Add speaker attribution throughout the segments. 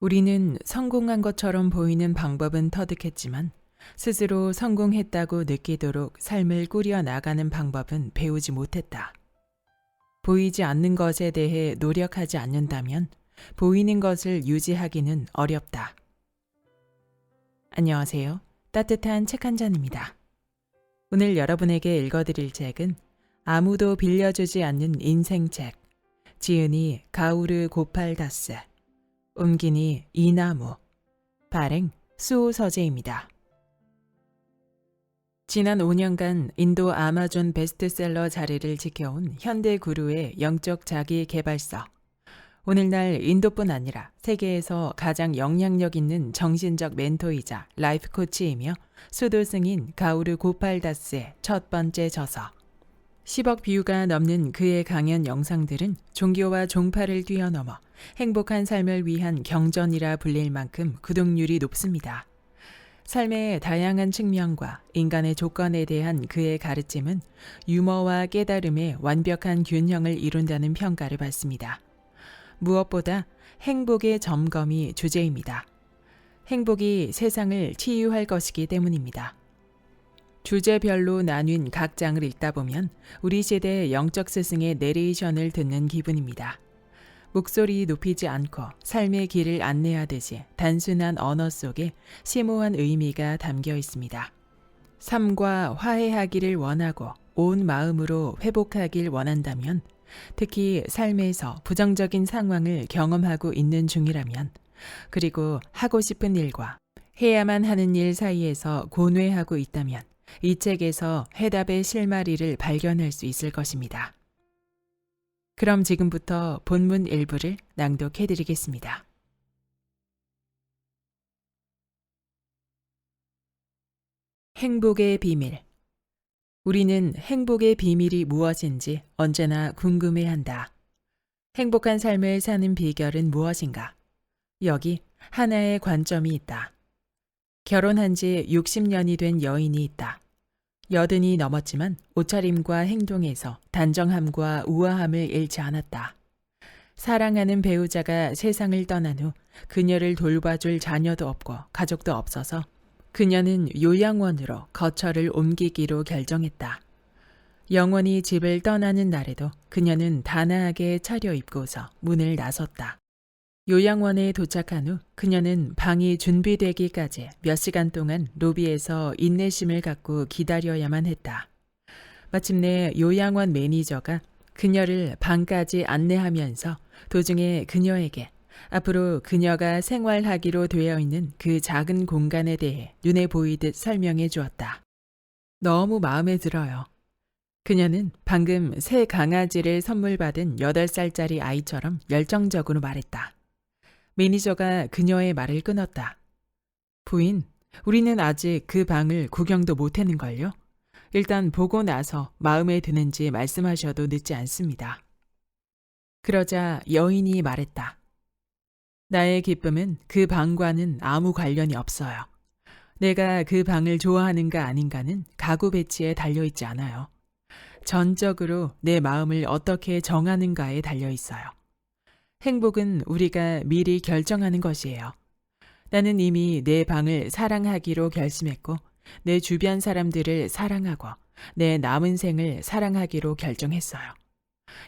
Speaker 1: 우리는 성공한 것처럼 보이는 방법은 터득했지만 스스로 성공했다고 느끼도록 삶을 꾸려 나가는 방법은 배우지 못했다. 보이지 않는 것에 대해 노력하지 않는다면 보이는 것을 유지하기는 어렵다. 안녕하세요. 따뜻한 책 한 잔입니다. 오늘 여러분에게 읽어드릴 책은 아무도 빌려주지 않는 인생책, 지은이 가우르 고팔다스, 옮기니 이나무, 발행 수호 서재입니다. 지난 5년간 인도 아마존 베스트셀러 자리를 지켜온 현대 구루의 영적 자기 개발서. 오늘날 인도뿐 아니라 세계에서 가장 영향력 있는 정신적 멘토이자 라이프 코치이며 수도승인 가우르 고팔다스의 첫 번째 저서. 10억 뷰가 넘는 그의 강연 영상들은 종교와 종파를 뛰어넘어 행복한 삶을 위한 경전이라 불릴 만큼 구독률이 높습니다. 삶의 다양한 측면과 인간의 조건에 대한 그의 가르침은 유머와 깨달음의 완벽한 균형을 이룬다는 평가를 받습니다. 무엇보다 행복의 점검이 주제입니다. 행복이 세상을 치유할 것이기 때문입니다. 주제별로 나뉜 각 장을 읽다 보면 우리 세대의 영적 스승의 내레이션을 듣는 기분입니다. 목소리 높이지 않고 삶의 길을 안내하듯이 단순한 언어 속에 심오한 의미가 담겨 있습니다. 삶과 화해하기를 원하고 온 마음으로 회복하길 원한다면, 특히 삶에서 부정적인 상황을 경험하고 있는 중이라면, 그리고 하고 싶은 일과 해야만 하는 일 사이에서 고뇌하고 있다면 이 책에서 해답의 실마리를 발견할 수 있을 것입니다. 그럼 지금부터 본문 일부를 낭독해 드리겠습니다. 행복의 비밀. 우리는 행복의 비밀이 무엇인지 언제나 궁금해한다. 행복한 삶을 사는 비결은 무엇인가? 여기 하나의 관점이 있다. 결혼한 지 60년이 된 여인이 있다. 80이 넘었지만 옷차림과 행동에서 단정함과 우아함을 잃지 않았다. 사랑하는 배우자가 세상을 떠난 후 그녀를 돌봐줄 자녀도 없고 가족도 없어서 그녀는 요양원으로 거처를 옮기기로 결정했다. 영원히 집을 떠나는 날에도 그녀는 단아하게 차려입고서 문을 나섰다. 요양원에 도착한 후 그녀는 방이 준비되기까지 몇 시간 동안 로비에서 인내심을 갖고 기다려야만 했다. 마침내 요양원 매니저가 그녀를 방까지 안내하면서 도중에 그녀에게 앞으로 그녀가 생활하기로 되어 있는 그 작은 공간에 대해 눈에 보이듯 설명해 주었다. 너무 마음에 들어요. 그녀는 방금 새 강아지를 선물 받은 8살짜리 아이처럼 열정적으로 말했다. 매니저가 그녀의 말을 끊었다. 부인, 우리는 아직 그 방을 구경도 못했는걸요? 일단 보고 나서 마음에 드는지 말씀하셔도 늦지 않습니다. 그러자 여인이 말했다. 나의 기쁨은 그 방과는 아무 관련이 없어요. 내가 그 방을 좋아하는가 아닌가는 가구 배치에 달려있지 않아요. 전적으로 내 마음을 어떻게 정하는가에 달려있어요. 행복은 우리가 미리 결정하는 것이에요. 나는 이미 내 방을 사랑하기로 결심했고 내 주변 사람들을 사랑하고 내 남은 생을 사랑하기로 결정했어요.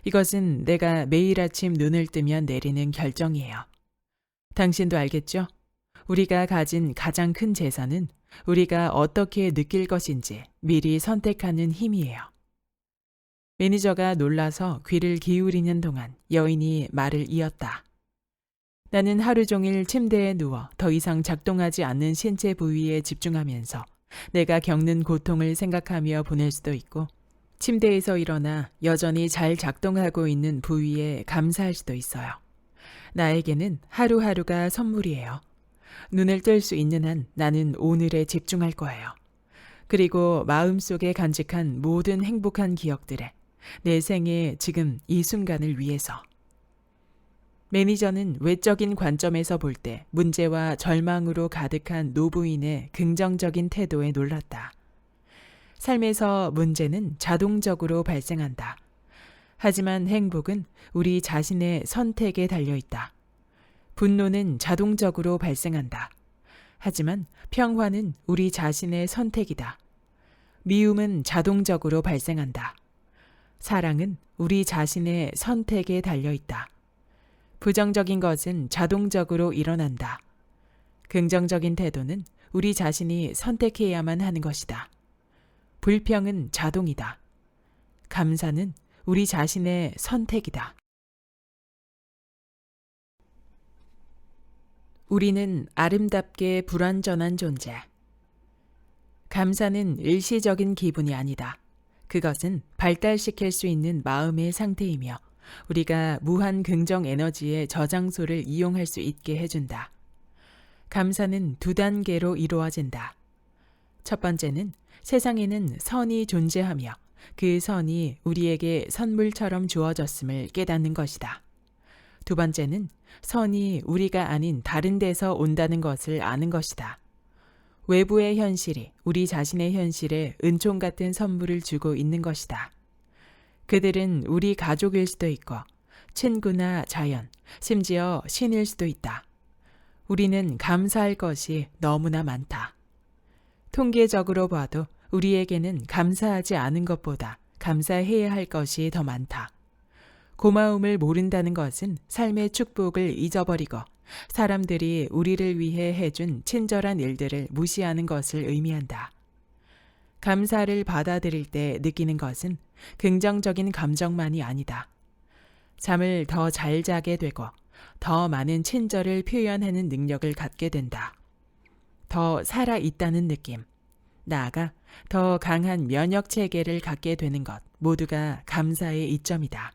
Speaker 1: 이것은 내가 매일 아침 눈을 뜨면 내리는 결정이에요. 당신도 알겠죠? 우리가 가진 가장 큰 재산은 우리가 어떻게 느낄 것인지 미리 선택하는 힘이에요. 매니저가 놀라서 귀를 기울이는 동안 여인이 말을 이었다. 나는 하루 종일 침대에 누워 더 이상 작동하지 않는 신체 부위에 집중하면서 내가 겪는 고통을 생각하며 보낼 수도 있고, 침대에서 일어나 여전히 잘 작동하고 있는 부위에 감사할 수도 있어요. 나에게는 하루하루가 선물이에요. 눈을 뜰 수 있는 한 나는 오늘에 집중할 거예요. 그리고 마음속에 간직한 모든 행복한 기억들에 내 생에 지금 이 순간을 위해서. 매니저는 외적인 관점에서 볼 때 문제와 절망으로 가득한 노부인의 긍정적인 태도에 놀랐다. 삶에서 문제는 자동적으로 발생한다. 하지만 행복은 우리 자신의 선택에 달려 있다. 분노는 자동적으로 발생한다. 하지만 평화는 우리 자신의 선택이다. 미움은 자동적으로 발생한다. 사랑은 우리 자신의 선택에 달려 있다. 부정적인 것은 자동적으로 일어난다. 긍정적인 태도는 우리 자신이 선택해야만 하는 것이다. 불평은 자동이다. 감사는 우리 자신의 선택이다. 우리는 아름답게 불완전한 존재. 감사는 일시적인 기분이 아니다. 그것은 발달시킬 수 있는 마음의 상태이며 우리가 무한 긍정 에너지의 저장소를 이용할 수 있게 해준다. 감사는 두 단계로 이루어진다. 첫 번째는 세상에는 선이 존재하며 그 선이 우리에게 선물처럼 주어졌음을 깨닫는 것이다. 두 번째는 선이 우리가 아닌 다른 데서 온다는 것을 아는 것이다. 외부의 현실이 우리 자신의 현실에 은총 같은 선물을 주고 있는 것이다. 그들은 우리 가족일 수도 있고 친구나 자연, 심지어 신일 수도 있다. 우리는 감사할 것이 너무나 많다. 통계적으로 봐도 우리에게는 감사하지 않은 것보다 감사해야 할 것이 더 많다. 고마움을 모른다는 것은 삶의 축복을 잊어버리고 사람들이 우리를 위해 해준 친절한 일들을 무시하는 것을 의미한다. 감사를 받아들일 때 느끼는 것은 긍정적인 감정만이 아니다. 잠을 더 잘 자게 되고 더 많은 친절을 표현하는 능력을 갖게 된다. 더 살아있다는 느낌, 나아가 더 강한 면역 체계를 갖게 되는 것 모두가 감사의 이점이다.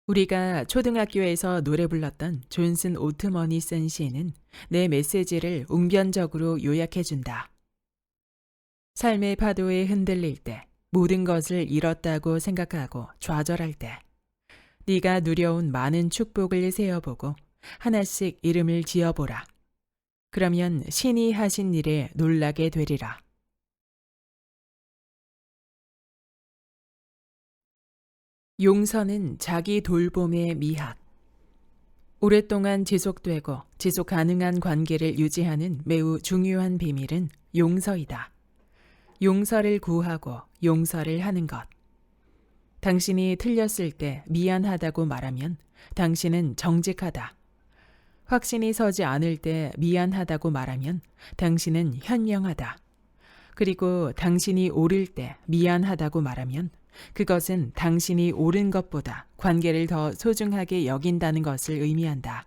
Speaker 1: 우리가 초등학교에서 노래 불렀던 존슨 오트먼이 쓴 시는 내 메시지를 웅변적으로 요약해준다. 삶의 파도에 흔들릴 때, 모든 것을 잃었다고 생각하고 좌절할 때, 네가 누려온 많은 축복을 세어보고 하나씩 이름을 지어보라. 그러면 신이 하신 일에 놀라게 되리라. 용서는 자기 돌봄의 미학. 오랫동안 지속되고 지속 가능한 관계를 유지하는 매우 중요한 비밀은 용서이다. 용서를 구하고 용서를 하는 것. 당신이 틀렸을 때 미안하다고 말하면 당신은 정직하다. 확신이 서지 않을 때 미안하다고 말하면 당신은 현명하다. 그리고 당신이 옳을 때 미안하다고 말하면 그것은 당신이 옳은 것보다 관계를 더 소중하게 여긴다는 것을 의미한다.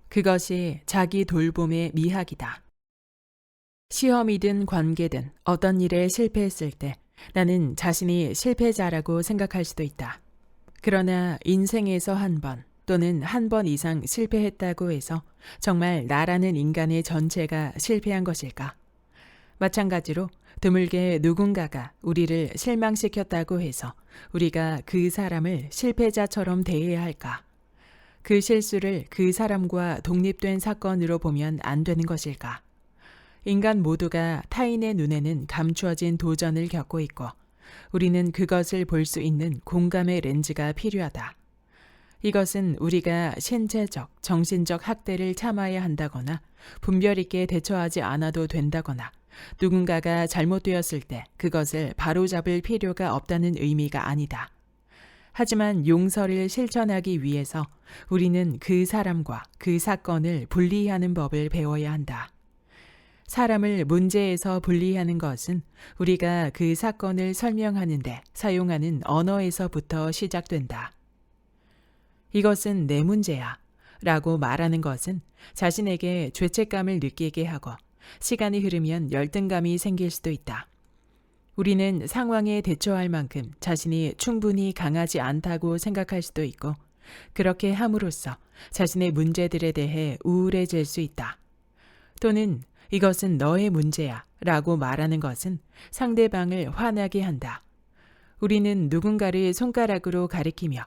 Speaker 1: 그것이 자기 돌봄의 미학이다. 시험이든 관계든 어떤 일에 실패했을 때 나는 자신이 실패자라고 생각할 수도 있다. 그러나 인생에서 한 번 또는 한 번 이상 실패했다고 해서 정말 나라는 인간의 전체가 실패한 것일까? 마찬가지로 드물게 누군가가 우리를 실망시켰다고 해서 우리가 그 사람을 실패자처럼 대해야 할까? 그 실수를 그 사람과 독립된 사건으로 보면 안 되는 것일까? 인간 모두가 타인의 눈에는 감추어진 도전을 겪고 있고 우리는 그것을 볼 수 있는 공감의 렌즈가 필요하다. 이것은 우리가 신체적, 정신적 학대를 참아야 한다거나 분별 있게 대처하지 않아도 된다거나 누군가가 잘못되었을 때 그것을 바로잡을 필요가 없다는 의미가 아니다. 하지만 용서를 실천하기 위해서 우리는 그 사람과 그 사건을 분리하는 법을 배워야 한다. 사람을 문제에서 분리하는 것은 우리가 그 사건을 설명하는데 사용하는 언어에서부터 시작된다. 이것은 내 문제야 라고 말하는 것은 자신에게 죄책감을 느끼게 하고 시간이 흐르면 열등감이 생길 수도 있다. 우리는 상황에 대처할 만큼 자신이 충분히 강하지 않다고 생각할 수도 있고 그렇게 함으로써 자신의 문제들에 대해 우울해질 수 있다. 또는 이것은 너의 문제야 라고 말하는 것은 상대방을 화나게 한다. 우리는 누군가를 손가락으로 가리키며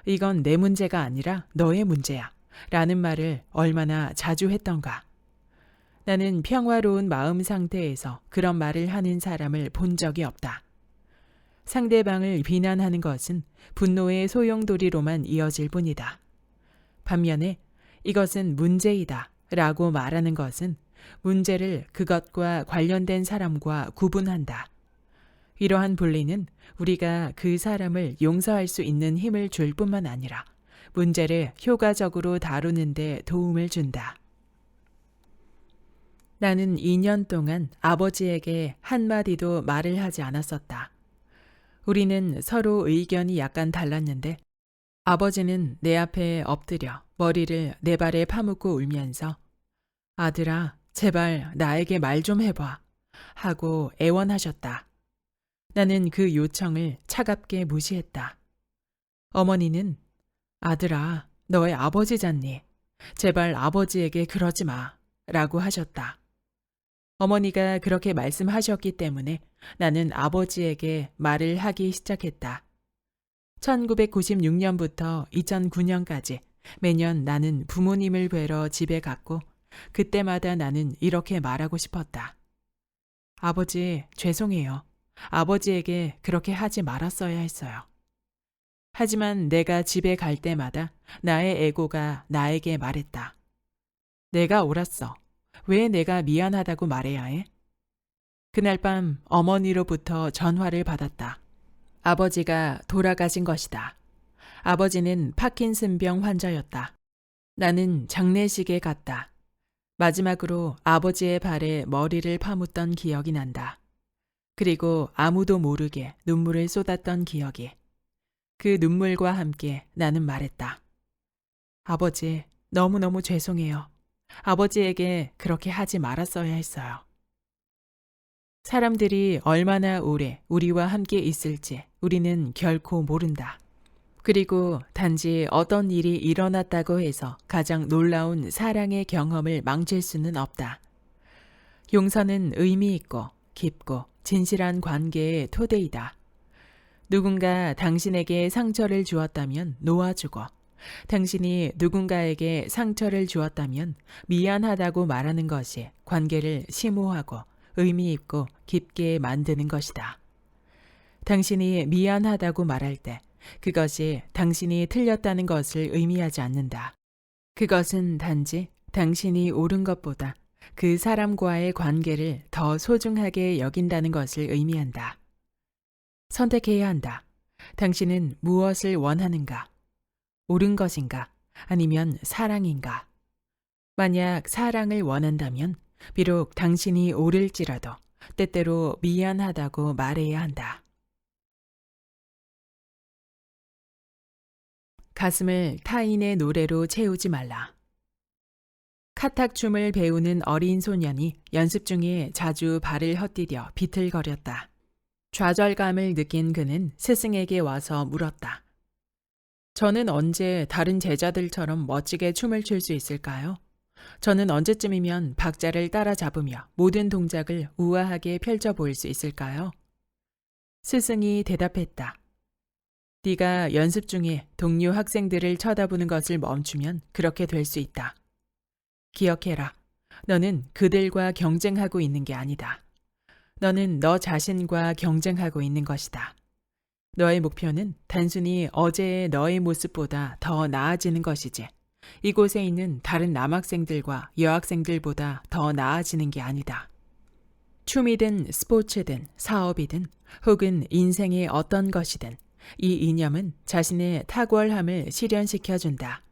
Speaker 1: 이건 내 문제가 아니라 너의 문제야 라는 말을 얼마나 자주 했던가. 나는 평화로운 마음 상태에서 그런 말을 하는 사람을 본 적이 없다. 상대방을 비난하는 것은 분노의 소용돌이로만 이어질 뿐이다. 반면에 이것은 문제이다 라고 말하는 것은 문제를 그것과 관련된 사람과 구분한다. 이러한 분리는 우리가 그 사람을 용서할 수 있는 힘을 줄 뿐만 아니라 문제를 효과적으로 다루는 데 도움을 준다. 나는 2년 동안 아버지에게 한마디도 말을 하지 않았었다. 우리는 서로 의견이 약간 달랐는데 아버지는 내 앞에 엎드려 머리를 내 발에 파묻고 울면서 아들아, 제발 나에게 말 좀 해봐 하고 애원하셨다. 나는 그 요청을 차갑게 무시했다. 어머니는 아들아, 너의 아버지잖니. 제발 아버지에게 그러지 마 라고 하셨다. 어머니가 그렇게 말씀하셨기 때문에 나는 아버지에게 말을 하기 시작했다. 1996년부터 2009년까지 매년 나는 부모님을 뵈러 집에 갔고 그때마다 나는 이렇게 말하고 싶었다. 아버지, 죄송해요. 아버지에게 그렇게 하지 말았어야 했어요. 하지만 내가 집에 갈 때마다 나의 에고가 나에게 말했다. 내가 옳았어. 왜 내가 미안하다고 말해야 해? 그날 밤 어머니로부터 전화를 받았다. 아버지가 돌아가신 것이다. 아버지는 파킨슨병 환자였다. 나는 장례식에 갔다. 마지막으로 아버지의 발에 머리를 파묻던 기억이 난다. 그리고 아무도 모르게 눈물을 쏟았던 기억이. 그 눈물과 함께 나는 말했다. 아버지, 너무너무 죄송해요. 아버지에게 그렇게 하지 말았어야 했어요. 사람들이 얼마나 오래 우리와 함께 있을지 우리는 결코 모른다. 그리고 단지 어떤 일이 일어났다고 해서 가장 놀라운 사랑의 경험을 망칠 수는 없다. 용서는 의미 있고 깊고 진실한 관계의 토대이다. 누군가 당신에게 상처를 주었다면 놓아주고 당신이 누군가에게 상처를 주었다면 미안하다고 말하는 것이 관계를 심오하고 의미 있고 깊게 만드는 것이다. 당신이 미안하다고 말할 때 그것이 당신이 틀렸다는 것을 의미하지 않는다. 그것은 단지 당신이 옳은 것보다 그 사람과의 관계를 더 소중하게 여긴다는 것을 의미한다. 선택해야 한다. 당신은 무엇을 원하는가? 옳은 것인가? 아니면 사랑인가? 만약 사랑을 원한다면 비록 당신이 옳을지라도 때때로 미안하다고 말해야 한다. 가슴을 타인의 노래로 채우지 말라. 카탁춤을 배우는 어린 소년이 연습 중에 자주 발을 헛디뎌 비틀거렸다. 좌절감을 느낀 그는 스승에게 와서 물었다. 저는 언제 다른 제자들처럼 멋지게 춤을 출 수 있을까요? 저는 언제쯤이면 박자를 따라잡으며 모든 동작을 우아하게 펼쳐 보일 수 있을까요? 스승이 대답했다. 네가 연습 중에 동료 학생들을 쳐다보는 것을 멈추면 그렇게 될 수 있다. 기억해라. 너는 그들과 경쟁하고 있는 게 아니다. 너는 너 자신과 경쟁하고 있는 것이다. 너의 목표는 단순히 어제의 너의 모습보다 더 나아지는 것이지. 이곳에 있는 다른 남학생들과 여학생들보다 더 나아지는 게 아니다. 춤이든 스포츠든 사업이든 혹은 인생의 어떤 것이든 이 이념은 자신의 탁월함을 실현시켜준다.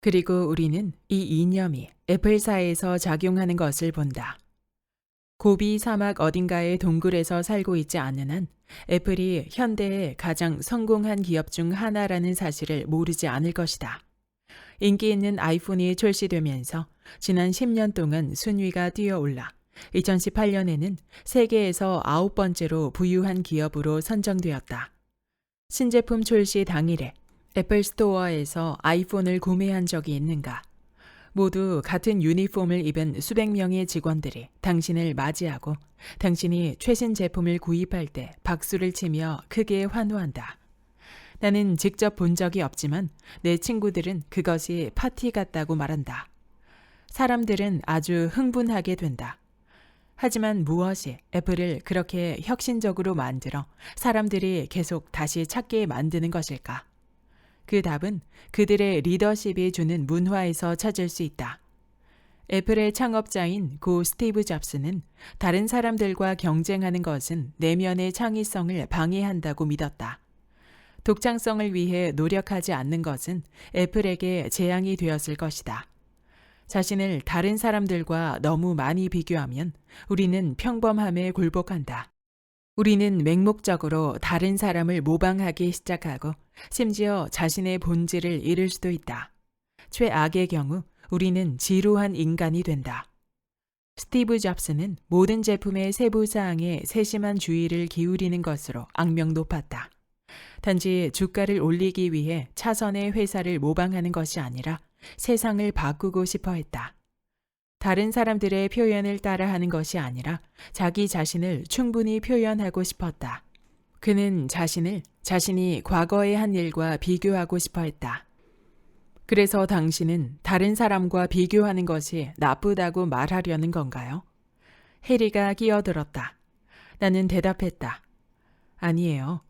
Speaker 1: 그리고 우리는 이 이념이 애플사에서 작용하는 것을 본다. 고비 사막 어딘가의 동굴에서 살고 있지 않는 한 애플이 현대의 가장 성공한 기업 중 하나라는 사실을 모르지 않을 것이다. 인기 있는 아이폰이 출시되면서 지난 10년 동안 순위가 뛰어올라 2018년에는 세계에서 9번째로 부유한 기업으로 선정되었다. 신제품 출시 당일에 애플 스토어에서 아이폰을 구매한 적이 있는가? 모두 같은 유니폼을 입은 수백 명의 직원들이 당신을 맞이하고 당신이 최신 제품을 구입할 때 박수를 치며 크게 환호한다. 나는 직접 본 적이 없지만 내 친구들은 그것이 파티 같다고 말한다. 사람들은 아주 흥분하게 된다. 하지만 무엇이 애플을 그렇게 혁신적으로 만들어 사람들이 계속 다시 찾게 만드는 것일까? 그 답은 그들의 리더십이 주는 문화에서 찾을 수 있다. 애플의 창업자인 고 스티브 잡스는 다른 사람들과 경쟁하는 것은 내면의 창의성을 방해한다고 믿었다. 독창성을 위해 노력하지 않는 것은 애플에게 재앙이 되었을 것이다. 자신을 다른 사람들과 너무 많이 비교하면 우리는 평범함에 굴복한다. 우리는 맹목적으로 다른 사람을 모방하기 시작하고 심지어 자신의 본질을 잃을 수도 있다. 최악의 경우 우리는 지루한 인간이 된다. 스티브 잡스는 모든 제품의 세부 사항에 세심한 주의를 기울이는 것으로 악명 높았다. 단지 주가를 올리기 위해 차선의 회사를 모방하는 것이 아니라 세상을 바꾸고 싶어 했다. 다른 사람들의 표현을 따라하는 것이 아니라 자기 자신을 충분히 표현하고 싶었다. 그는 자신이 과거에 한 일과 비교하고 싶어 했다. 그래서 당신은 다른 사람과 비교하는 것이 나쁘다고 말하려는 건가요? 해리가 끼어들었다. 나는 대답했다. 아니에요.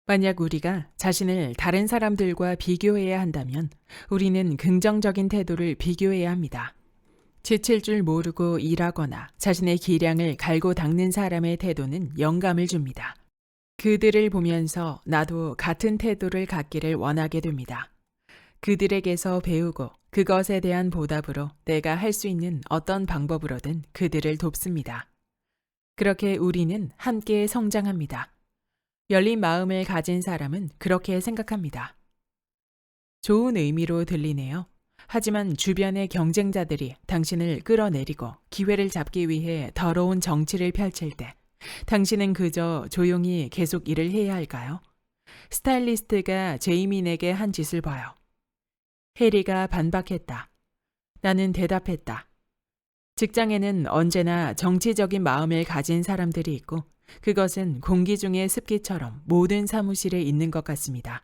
Speaker 1: 만약 우리가 자신을 다른 사람들과 비교해야 한다면 우리는 긍정적인 태도를 비교해야 합니다. 지칠 줄 모르고 일하거나 자신의 기량을 갈고 닦는 사람의 태도는 영감을 줍니다. 그들을 보면서 나도 같은 태도를 갖기를 원하게 됩니다. 그들에게서 배우고 그것에 대한 보답으로 내가 할 수 있는 어떤 방법으로든 그들을 돕습니다. 그렇게 우리는 함께 성장합니다. 열린 마음을 가진 사람은 그렇게 생각합니다. 좋은 의미로 들리네요. 하지만 주변의 경쟁자들이 당신을 끌어내리고 기회를 잡기 위해 더러운 정치를 펼칠 때 당신은 그저 조용히 계속 일을 해야 할까요? 스타일리스트가 제이민에게 한 짓을 봐요. 해리가 반박했다. 나는 대답했다. 직장에는 언제나 정치적인 마음을 가진 사람들이 있고 그것은 공기 중의 습기처럼 모든 사무실에 있는 것 같습니다.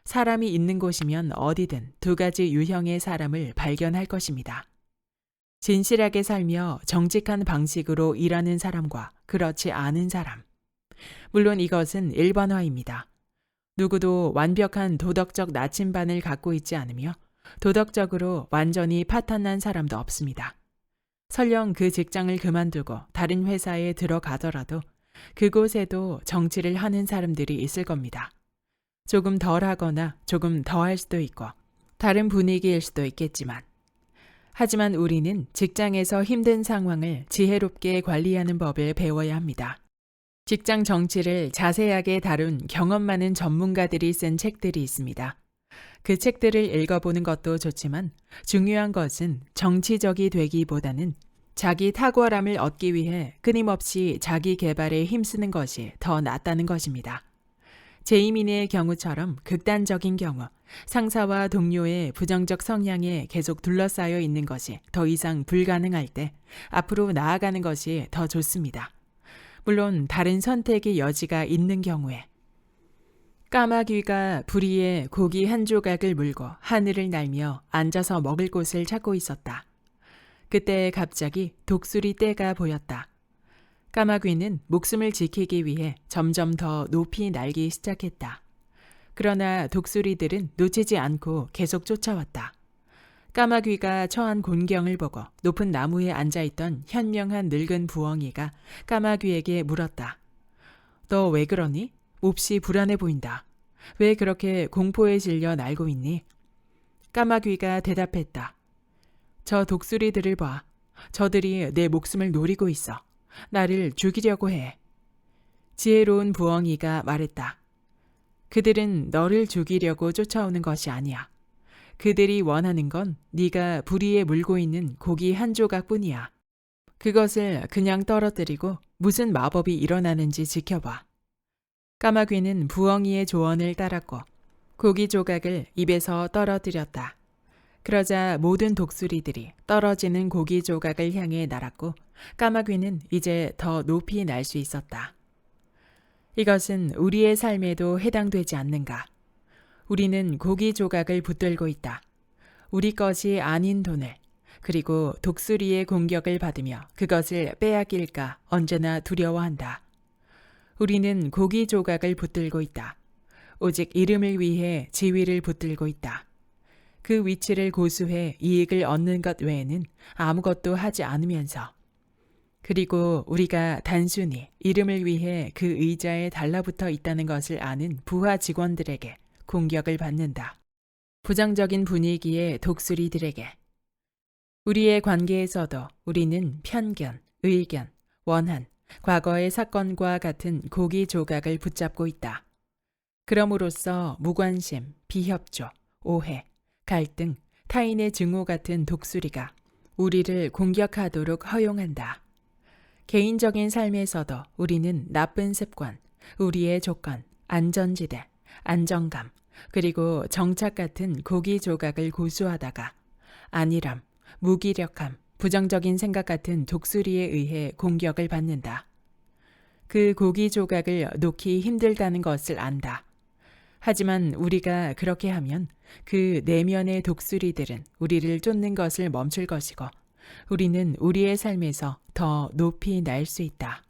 Speaker 1: 사람이 있는 곳이면 어디든 두 가지 유형의 사람을 발견할 것입니다. 진실하게 살며 정직한 방식으로 일하는 사람과 그렇지 않은 사람. 물론 이것은 일반화입니다. 누구도 완벽한 도덕적 나침반을 갖고 있지 않으며 도덕적으로 완전히 파탄난 사람도 없습니다. 설령 그 직장을 그만두고 다른 회사에 들어가더라도 그곳에도 정치를 하는 사람들이 있을 겁니다. 조금 덜 하거나 조금 더 할 수도 있고 다른 분위기일 수도 있겠지만 하지만 우리는 직장에서 힘든 상황을 지혜롭게 관리하는 법을 배워야 합니다. 직장 정치를 자세하게 다룬 경험 많은 전문가들이 쓴 책들이 있습니다. 그 책들을 읽어보는 것도 좋지만 중요한 것은 정치적이 되기보다는 자기 탁월함을 얻기 위해 끊임없이 자기 개발에 힘쓰는 것이 더 낫다는 것입니다. 제이민의 경우처럼 극단적인 경우, 상사와 동료의 부정적 성향에 계속 둘러싸여 있는 것이 더 이상 불가능할 때 앞으로 나아가는 것이 더 좋습니다. 물론 다른 선택의 여지가 있는 경우에. 까마귀가 부리에 고기 한 조각을 물고 하늘을 날며 앉아서 먹을 곳을 찾고 있었다. 그때 갑자기 독수리 떼가 보였다. 까마귀는 목숨을 지키기 위해 점점 더 높이 날기 시작했다. 그러나 독수리들은 놓치지 않고 계속 쫓아왔다. 까마귀가 처한 곤경을 보고 높은 나무에 앉아있던 현명한 늙은 부엉이가 까마귀에게 물었다. 너 왜 그러니? 몹시 불안해 보인다. 왜 그렇게 공포에 질려 날고 있니? 까마귀가 대답했다. 저 독수리들을 봐. 저들이 내 목숨을 노리고 있어. 나를 죽이려고 해. 지혜로운 부엉이가 말했다. 그들은 너를 죽이려고 쫓아오는 것이 아니야. 그들이 원하는 건 네가 부리에 물고 있는 고기 한 조각뿐이야. 그것을 그냥 떨어뜨리고 무슨 마법이 일어나는지 지켜봐. 까마귀는 부엉이의 조언을 따랐고 고기 조각을 입에서 떨어뜨렸다. 그러자 모든 독수리들이 떨어지는 고기 조각을 향해 날았고 까마귀는 이제 더 높이 날 수 있었다. 이것은 우리의 삶에도 해당되지 않는가? 우리는 고기 조각을 붙들고 있다. 우리 것이 아닌 돈을, 그리고 독수리의 공격을 받으며 그것을 빼앗길까 언제나 두려워한다. 우리는 고기 조각을 붙들고 있다. 오직 이름을 위해 지위를 붙들고 있다. 그 위치를 고수해 이익을 얻는 것 외에는 아무것도 하지 않으면서. 그리고 우리가 단순히 이름을 위해 그 의자에 달라붙어 있다는 것을 아는 부하 직원들에게 공격을 받는다. 부정적인 분위기의 독수리들에게. 우리의 관계에서도 우리는 편견, 의견, 원한, 과거의 사건과 같은 고기 조각을 붙잡고 있다. 그럼으로써 무관심, 비협조, 오해, 갈등, 타인의 증오 같은 독수리가 우리를 공격하도록 허용한다. 개인적인 삶에서도 우리는 나쁜 습관, 우리의 조건, 안전지대, 안정감, 그리고 정착 같은 고기 조각을 고수하다가 안일함, 무기력함, 부정적인 생각 같은 독수리에 의해 공격을 받는다. 그 고기 조각을 놓기 힘들다는 것을 안다. 하지만 우리가 그렇게 하면 그 내면의 독수리들은 우리를 쫓는 것을 멈출 것이고 우리는 우리의 삶에서 더 높이 날 수 있다.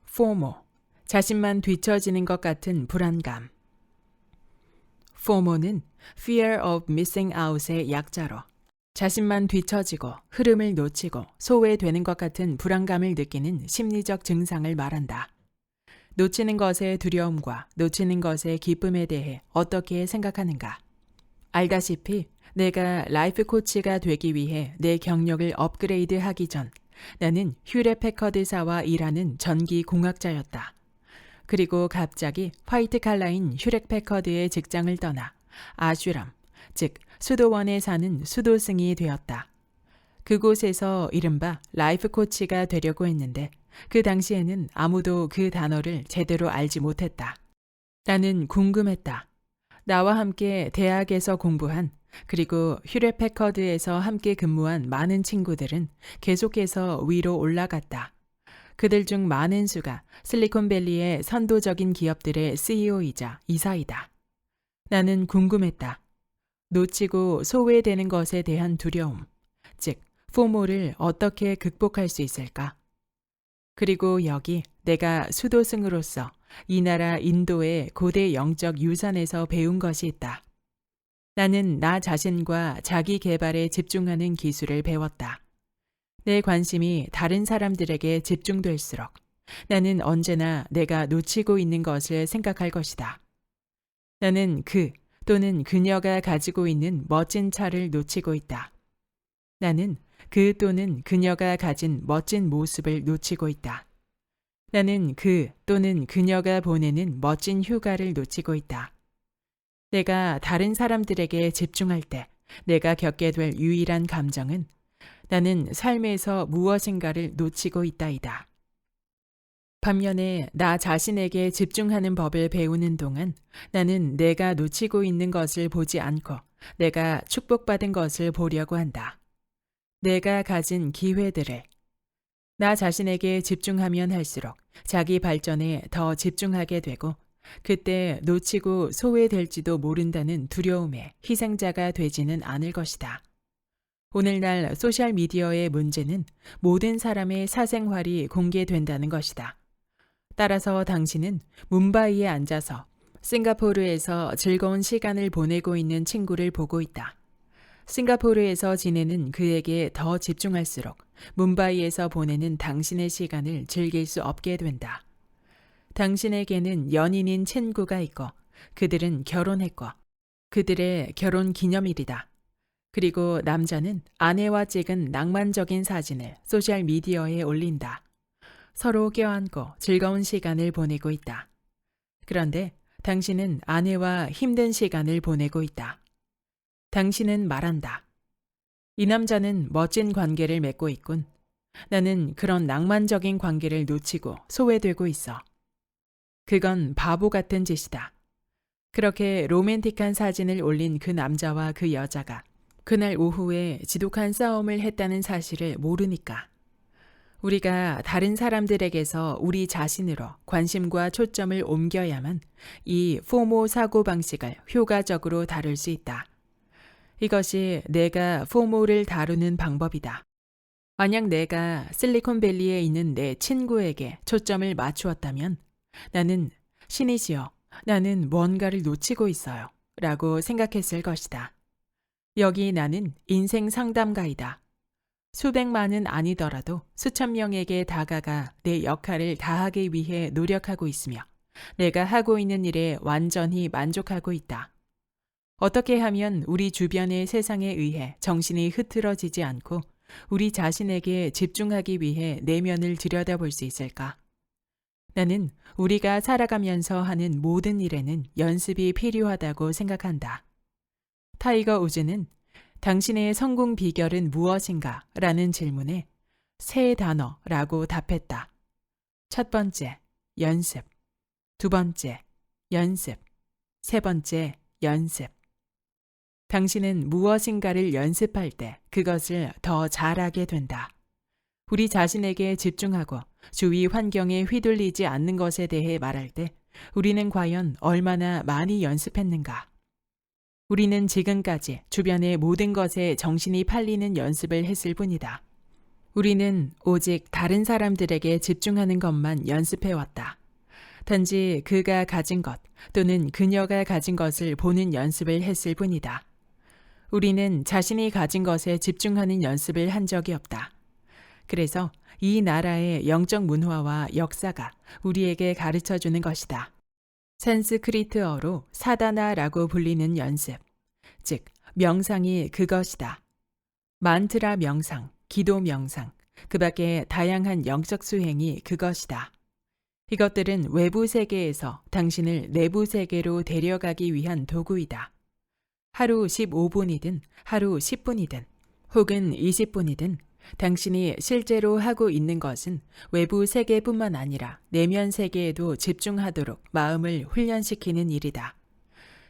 Speaker 1: FOMO, 자신만 뒤처지는 것 같은 불안감. FOMO는 Fear of Missing Out의 약자로 자신만 뒤처지고 흐름을 놓치고 소외되는 것 같은 불안감을 느끼는 심리적 증상을 말한다. 놓치는 것의 두려움과 놓치는 것의 기쁨에 대해 어떻게 생각하는가? 알다시피 내가 라이프 코치가 되기 위해 내 경력을 업그레이드 하기 전 나는 휴렛 패커드사와 일하는 전기 공학자였다. 그리고 갑자기 화이트 칼라인 휴렛 패커드의 직장을 떠나 아슈람, 즉 수도원에 사는 수도승이 되었다. 그곳에서 이른바 라이프 코치가 되려고 했는데 그 당시에는 아무도 그 단어를 제대로 알지 못했다. 나는 궁금했다. 나와 함께 대학에서 공부한 그리고 휴렛 패커드에서 함께 근무한 많은 친구들은 계속해서 위로 올라갔다. 그들 중 많은 수가 실리콘밸리의 선도적인 기업들의 CEO이자 이사이다. 나는 궁금했다. 놓치고 소외되는 것에 대한 두려움, 즉 포모를 어떻게 극복할 수 있을까? 그리고 여기 내가 수도승으로서 이 나라 인도의 고대 영적 유산에서 배운 것이 있다. 나는 나 자신과 자기 개발에 집중하는 기술을 배웠다. 내 관심이 다른 사람들에게 집중될수록 나는 언제나 내가 놓치고 있는 것을 생각할 것이다. 나는 그 또는 그녀가 가지고 있는 멋진 차를 놓치고 있다. 나는 그 또는 그녀가 가진 멋진 모습을 놓치고 있다. 나는 그 또는 그녀가 보내는 멋진 휴가를 놓치고 있다. 내가 다른 사람들에게 집중할 때 내가 겪게 될 유일한 감정은 나는 삶에서 무엇인가를 놓치고 있다이다. 반면에 나 자신에게 집중하는 법을 배우는 동안 나는 내가 놓치고 있는 것을 보지 않고 내가 축복받은 것을 보려고 한다. 내가 가진 기회들을. 나 자신에게 집중하면 할수록 자기 발전에 더 집중하게 되고 그때 놓치고 소외될지도 모른다는 두려움에 희생자가 되지는 않을 것이다. 오늘날 소셜미디어의 문제는 모든 사람의 사생활이 공개된다는 것이다. 따라서 당신은 뭄바이에 앉아서 싱가포르에서 즐거운 시간을 보내고 있는 친구를 보고 있다. 싱가포르에서 지내는 그에게 더 집중할수록 뭄바이에서 보내는 당신의 시간을 즐길 수 없게 된다. 당신에게는 연인인 친구가 있고 그들은 결혼했고 그들의 결혼 기념일이다. 그리고 남자는 아내와 찍은 낭만적인 사진을 소셜미디어에 올린다. 서로 껴안고 즐거운 시간을 보내고 있다. 그런데 당신은 아내와 힘든 시간을 보내고 있다. 당신은 말한다. 이 남자는 멋진 관계를 맺고 있군. 나는 그런 낭만적인 관계를 놓치고 소외되고 있어. 그건 바보 같은 짓이다. 그렇게 로맨틱한 사진을 올린 그 남자와 그 여자가 그날 오후에 지독한 싸움을 했다는 사실을 모르니까. 우리가 다른 사람들에게서 우리 자신으로 관심과 초점을 옮겨야만 이 포모 사고방식을 효과적으로 다룰 수 있다. 이것이 내가 포모를 다루는 방법이다. 만약 내가 실리콘밸리에 있는 내 친구에게 초점을 맞추었다면 나는 신이시여, 나는 뭔가를 놓치고 있어요. 라고 생각했을 것이다. 여기 나는 인생 상담가이다. 수백만은 아니더라도 수천 명에게 다가가 내 역할을 다하기 위해 노력하고 있으며 내가 하고 있는 일에 완전히 만족하고 있다. 어떻게 하면 우리 주변의 세상에 의해 정신이 흐트러지지 않고 우리 자신에게 집중하기 위해 내면을 들여다볼 수 있을까? 나는 우리가 살아가면서 하는 모든 일에는 연습이 필요하다고 생각한다. 타이거 우즈는 당신의 성공 비결은 무엇인가? 라는 질문에 세 단어라고 답했다. 첫 번째, 연습. 두 번째, 연습. 세 번째, 연습. 당신은 무엇인가를 연습할 때 그것을 더 잘하게 된다. 우리 자신에게 집중하고 주위 환경에 휘둘리지 않는 것에 대해 말할 때 우리는 과연 얼마나 많이 연습했는가? 우리는 지금까지 주변의 모든 것에 정신이 팔리는 연습을 했을 뿐이다. 우리는 오직 다른 사람들에게 집중하는 것만 연습해왔다. 단지 그가 가진 것 또는 그녀가 가진 것을 보는 연습을 했을 뿐이다. 우리는 자신이 가진 것에 집중하는 연습을 한 적이 없다. 그래서 이 나라의 영적 문화와 역사가 우리에게 가르쳐 주는 것이다. 산스크리트어로 사다나라고 불리는 연습, 즉 명상이 그것이다. 만트라 명상, 기도 명상, 그 밖에 다양한 영적 수행이 그것이다. 이것들은 외부 세계에서 당신을 내부 세계로 데려가기 위한 도구이다. 하루 15분이든 하루 10분이든 혹은 20분이든 당신이 실제로 하고 있는 것은 외부 세계뿐만 아니라 내면 세계에도 집중하도록 마음을 훈련시키는 일이다.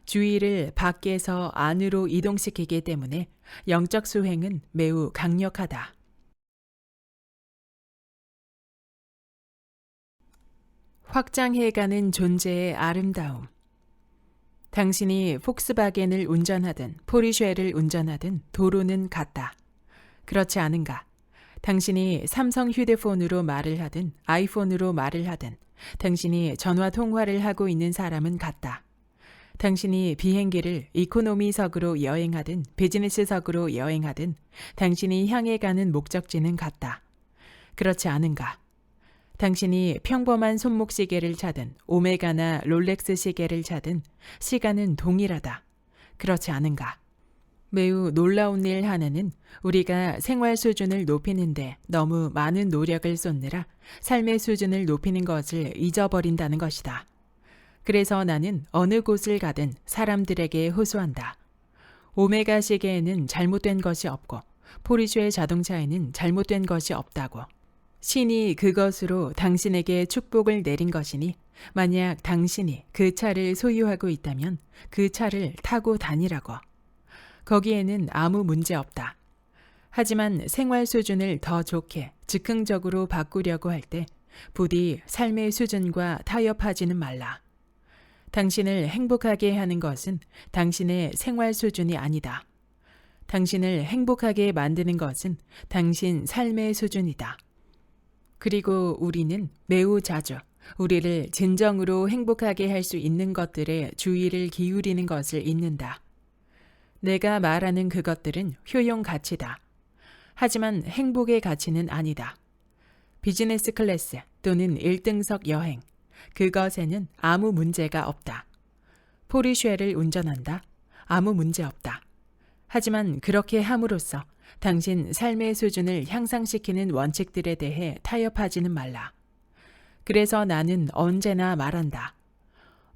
Speaker 1: 주의를 밖에서 안으로 이동시키기 때문에 영적 수행은 매우 강력하다. 확장해가는 존재의 아름다움. 당신이 폭스바겐을 운전하든 포르쉐를 운전하든 도로는 같다. 그렇지 않은가? 당신이 삼성 휴대폰으로 말을 하든 아이폰으로 말을 하든 당신이 전화 통화를 하고 있는 사람은 같다. 당신이 비행기를 이코노미석으로 여행하든 비즈니스석으로 여행하든 당신이 향해 가는 목적지는 같다. 그렇지 않은가? 당신이 평범한 손목시계를 차든 오메가나 롤렉스 시계를 차든 시간은 동일하다. 그렇지 않은가? 매우 놀라운 일 하나는 우리가 생활 수준을 높이는데 너무 많은 노력을 쏟느라 삶의 수준을 높이는 것을 잊어버린다는 것이다. 그래서 나는 어느 곳을 가든 사람들에게 호소한다. 오메가 시계에는 잘못된 것이 없고 포르쉐 자동차에는 잘못된 것이 없다고. 신이 그것으로 당신에게 축복을 내린 것이니 만약 당신이 그 차를 소유하고 있다면 그 차를 타고 다니라고. 거기에는 아무 문제 없다. 하지만 생활 수준을 더 좋게 즉흥적으로 바꾸려고 할 때 부디 삶의 수준과 타협하지는 말라. 당신을 행복하게 하는 것은 당신의 생활 수준이 아니다. 당신을 행복하게 만드는 것은 당신 삶의 수준이다. 그리고 우리는 매우 자주 우리를 진정으로 행복하게 할 수 있는 것들에 주의를 기울이는 것을 잊는다. 내가 말하는 그것들은 효용 가치다. 하지만 행복의 가치는 아니다. 비즈니스 클래스 또는 1등석 여행, 그것에는 아무 문제가 없다. 포르쉐를 운전한다? 아무 문제 없다. 하지만 그렇게 함으로써 당신 삶의 수준을 향상시키는 원칙들에 대해 타협하지는 말라. 그래서 나는 언제나 말한다.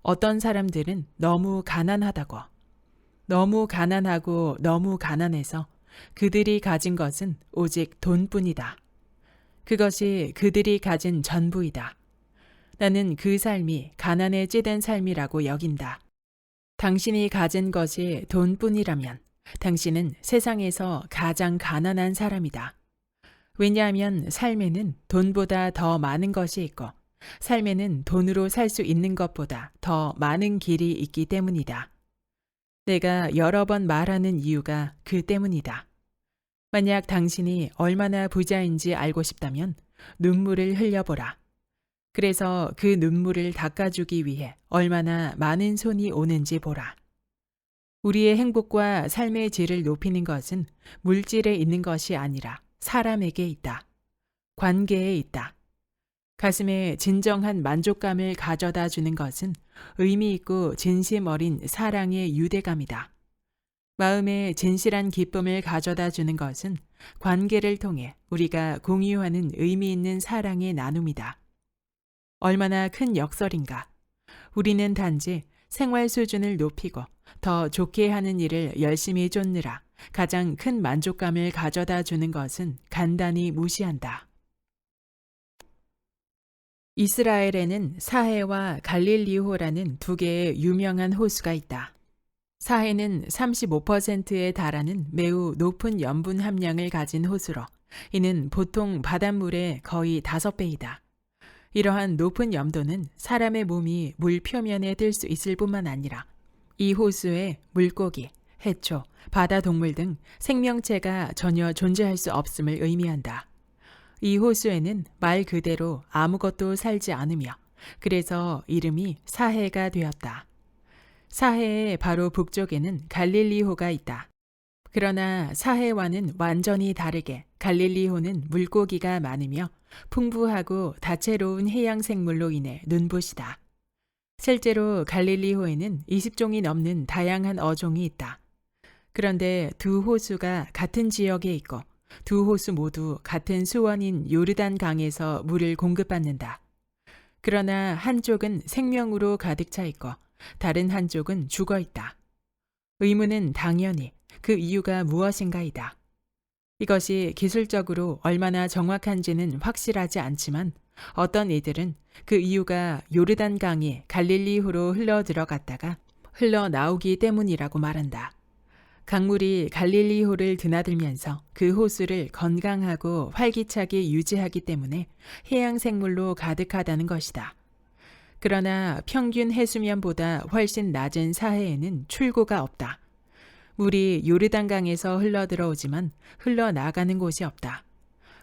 Speaker 1: 어떤 사람들은 너무 가난하다고. 너무 가난하고 너무 가난해서 그들이 가진 것은 오직 돈뿐이다. 그것이 그들이 가진 전부이다. 나는 그 삶이 가난에 찌든 삶이라고 여긴다. 당신이 가진 것이 돈뿐이라면 당신은 세상에서 가장 가난한 사람이다. 왜냐하면 삶에는 돈보다 더 많은 것이 있고 삶에는 돈으로 살 수 있는 것보다 더 많은 길이 있기 때문이다. 내가 여러 번 말하는 이유가 그 때문이다. 만약 당신이 얼마나 부자인지 알고 싶다면 눈물을 흘려보라. 그래서 그 눈물을 닦아주기 위해 얼마나 많은 손이 오는지 보라. 우리의 행복과 삶의 질을 높이는 것은 물질에 있는 것이 아니라 사람에게 있다. 관계에 있다. 가슴에 진정한 만족감을 가져다 주는 것은 의미 있고 진심 어린 사랑의 유대감이다. 마음에 진실한 기쁨을 가져다 주는 것은 관계를 통해 우리가 공유하는 의미 있는 사랑의 나눔이다. 얼마나 큰 역설인가. 우리는 단지 생활 수준을 높이고 더 좋게 하는 일을 열심히 쫓느라 가장 큰 만족감을 가져다 주는 것은 간단히 무시한다. 이스라엘에는 사해와 갈릴리호라는 두 개의 유명한 호수가 있다. 사해는 35%에 달하는 매우 높은 염분 함량을 가진 호수로 이는 보통 바닷물의 거의 5배이다. 이러한 높은 염도는 사람의 몸이 물 표면에 뜰 수 있을 뿐만 아니라 이 호수에 물고기, 해초, 바다 동물 등 생명체가 전혀 존재할 수 없음을 의미한다. 이 호수에는 말 그대로 아무것도 살지 않으며 그래서 이름이 사해가 되었다. 사해의 바로 북쪽에는 갈릴리호가 있다. 그러나 사해와는 완전히 다르게 갈릴리호는 물고기가 많으며 풍부하고 다채로운 해양 생물로 인해 눈부시다. 실제로 갈릴리호에는 20종이 넘는 다양한 어종이 있다. 그런데 두 호수가 같은 지역에 있고 두 호수 모두 같은 수원인 요르단 강에서 물을 공급받는다. 그러나 한쪽은 생명으로 가득 차 있고 다른 한쪽은 죽어 있다. 의문은 당연히 그 이유가 무엇인가이다. 이것이 기술적으로 얼마나 정확한지는 확실하지 않지만 어떤 이들은 그 이유가 요르단 강이 갈릴리호로 흘러 들어갔다가 흘러 나오기 때문이라고 말한다. 강물이 갈릴리호를 드나들면서 그 호수를 건강하고 활기차게 유지하기 때문에 해양 생물로 가득하다는 것이다. 그러나 평균 해수면보다 훨씬 낮은 사해에는 출구가 없다. 물이 요르단강에서 흘러 들어오지만 흘러나가는 곳이 없다.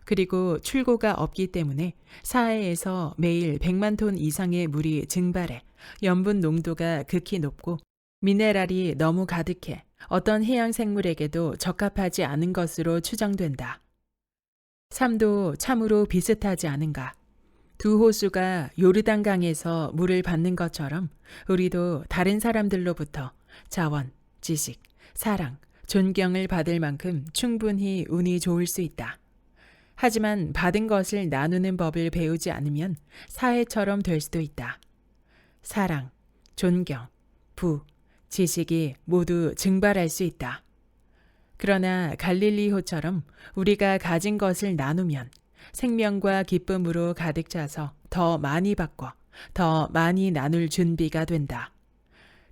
Speaker 1: 그리고 출구가 없기 때문에 사해에서 매일 100만 톤 이상의 물이 증발해 염분 농도가 극히 높고 미네랄이 너무 가득해 어떤 해양 생물에게도 적합하지 않은 것으로 추정된다. 삶도 참으로 비슷하지 않은가? 두 호수가 요르단강에서 물을 받는 것처럼 우리도 다른 사람들로부터 자원, 지식, 사랑, 존경을 받을 만큼 충분히 운이 좋을 수 있다. 하지만 받은 것을 나누는 법을 배우지 않으면 사해처럼 될 수도 있다. 사랑, 존경, 부, 지식이 모두 증발할 수 있다. 그러나 갈릴리호처럼 우리가 가진 것을 나누면 생명과 기쁨으로 가득 차서 더 많이 받고 더 많이 나눌 준비가 된다.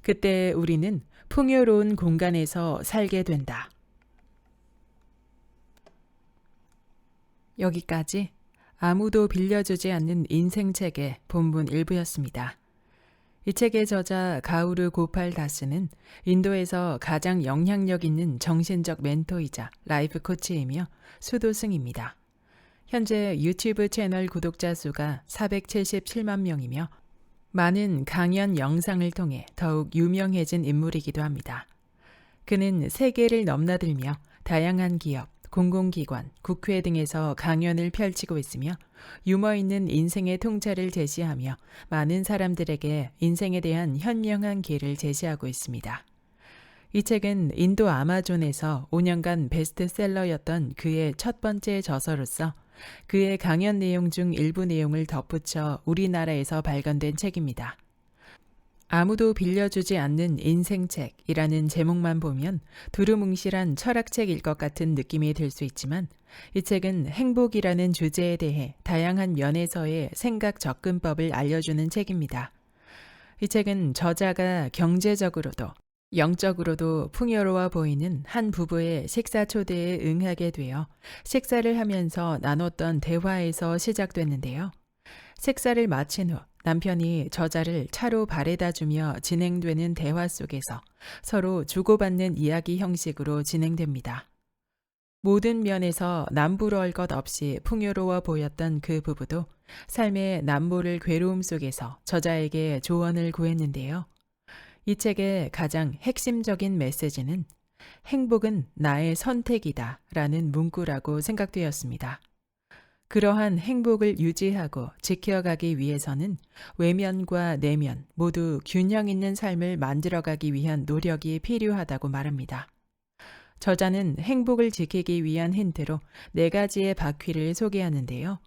Speaker 1: 그때 우리는 풍요로운 공간에서 살게 된다. 여기까지 아무도 빌려주지 않는 인생책의 본문 일부였습니다. 이 책의 저자 가우르 고팔 다스는 인도에서 가장 영향력 있는 정신적 멘토이자 라이프 코치이며 수도승입니다. 현재 유튜브 채널 구독자 수가 477만 명이며 많은 강연 영상을 통해 더욱 유명해진 인물이기도 합니다. 그는 세계를 넘나들며 다양한 기업, 공공기관, 국회 등에서 강연을 펼치고 있으며 유머 있는 인생의 통찰을 제시하며 많은 사람들에게 인생에 대한 현명한 길을 제시하고 있습니다. 이 책은 인도 아마존에서 5년간 베스트셀러였던 그의 첫 번째 저서로서 그의 강연 내용 중 일부 내용을 덧붙여 우리나라에서 발간된 책입니다. 아무도 빌려주지 않는 인생책이라는 제목만 보면 두루뭉실한 철학책일 것 같은 느낌이 들 수 있지만 이 책은 행복이라는 주제에 대해 다양한 면에서의 생각 접근법을 알려주는 책입니다. 이 책은 저자가 경제적으로도 영적으로도 풍요로워 보이는 한 부부의 식사 초대에 응하게 되어 식사를 하면서 나눴던 대화에서 시작됐는데요. 식사를 마친 후 남편이 저자를 차로 바래다 주며 진행되는 대화 속에서 서로 주고받는 이야기 형식으로 진행됩니다. 모든 면에서 남부러울 것 없이 풍요로워 보였던 그 부부도 삶의 남모를 괴로움 속에서 저자에게 조언을 구했는데요. 이 책의 가장 핵심적인 메시지는 행복은 나의 선택이다 라는 문구라고 생각되었습니다. 그러한 행복을 유지하고 지켜가기 위해서는 외면과 내면 모두 균형 있는 삶을 만들어가기 위한 노력이 필요하다고 말합니다. 저자는 행복을 지키기 위한 힌트로 네 가지의 바퀴를 소개하는데요.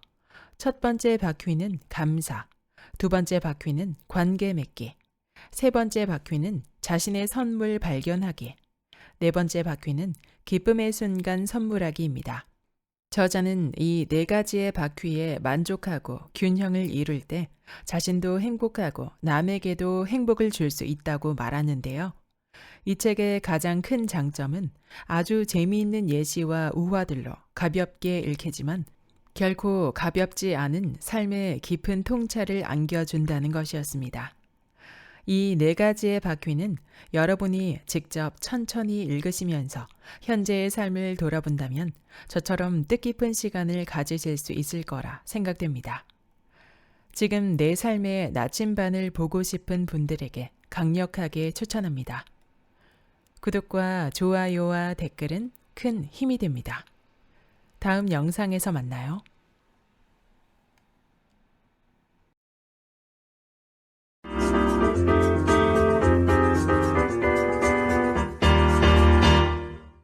Speaker 1: 첫 번째 바퀴는 감사, 두 번째 바퀴는 관계 맺기, 세 번째 바퀴는 자신의 선물 발견하기, 네 번째 바퀴는 기쁨의 순간 선물하기입니다. 저자는 이 네 가지의 바퀴에 만족하고 균형을 이룰 때 자신도 행복하고 남에게도 행복을 줄 수 있다고 말하는데요. 이 책의 가장 큰 장점은 아주 재미있는 예시와 우화들로 가볍게 읽히지만 결코 가볍지 않은 삶의 깊은 통찰을 안겨준다는 것이었습니다. 이 네 가지의 바퀴는 여러분이 직접 천천히 읽으시면서 현재의 삶을 돌아본다면 저처럼 뜻깊은 시간을 가지실 수 있을 거라 생각됩니다. 지금 내 삶의 나침반을 보고 싶은 분들에게 강력하게 추천합니다. 구독과 좋아요와 댓글은 큰 힘이 됩니다. 다음 영상에서 만나요.